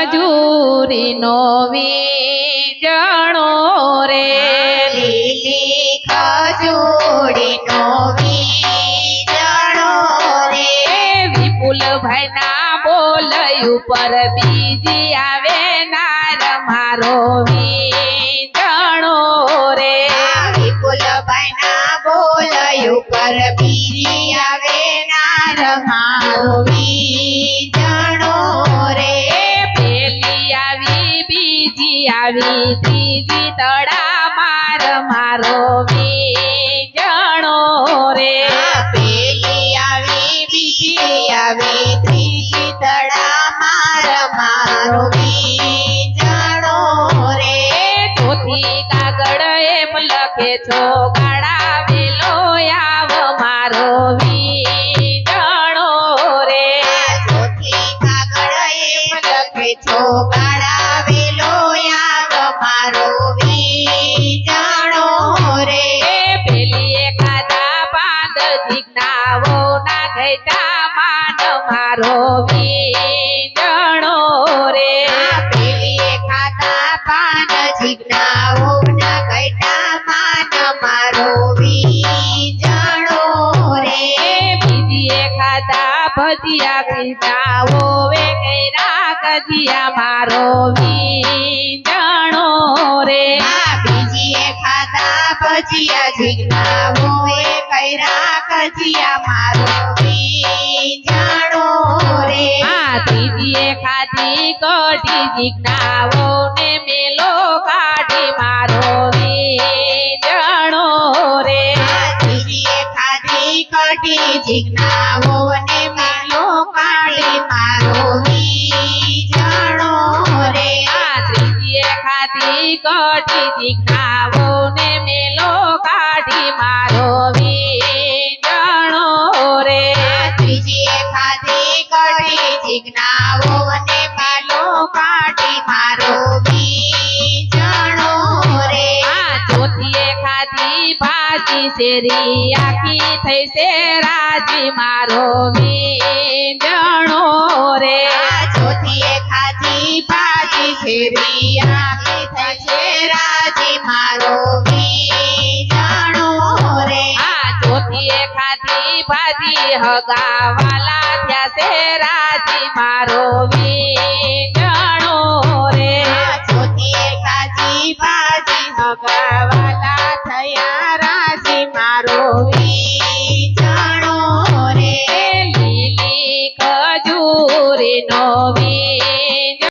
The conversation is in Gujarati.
ખજૂરીનો વીજણો રે લીલી ખજૂરીનો વીજણો રે વિપુલભાઈના બોલયું પર બીજી આવે નાર મારો વીજણો રે વિપુલભાઈના બોલયું પર બીજી આવે નાર મારો વીજણો રે પેલી આવી બીજી આવી ત્રીજી તળા માર મારો વીજણો રે પેલી આવી બીજી આવી ત્રીજી તળા મારો વીજણો રે ચોથી કાગળ એમ લખે છો ગાડા વેલો આવ મારો વીજણો રે ચોથી કાગળ એમ લખે છો ગાડા વેલો આવ મારો વીજણો રે પેલી ખાધા પાંદ જીજ્ઞાઓ ના ઘટા માન મારો વીજણો રે પેલી ખાતા પાન જીજ્ઞાઓ ના કૈટા માન મારો વીજણો રે બીજી ખાધા ભજીયા ખીજાઓ વે કૈરા કજિયા મારો વીજણો રે બીજી ખાતા ભજીયા જીજ્ઞાઓ એ કૈરા કજિયા મારો વીજણો રે ત્રીજી ખાધી કઢી જીજ્ઞાઓ ને મેલો કાઢી મારો વીજણો રે ત્રીજી ખાધી કઢી જીજ્ઞાઓ ને મેલો કાઢી મારો વીજણો રે ત્રીજી ખાધી કઢી જીજ્ઞાઓ ને મેલો કાઢી મારો વીજણો રે ત્રીજી ખાધી કઢી જીજ્ઞાઓ ને મેલો કાઢી મારો વીજણો રે ચોથીએ ખાધી ભાજી શેરી આખી થઈ શેરાજી મારો વીજણો રે ચોથીએ ખાધી ભાજી શેરી આખી થઈ શેરાજી મારો વીજણો રે ચોથીએ ખાધી ભાજી હગાવાલા થયા શેરાજી મારો વીજણો રે ચોથીએ ખાધી ભાજી હગાવા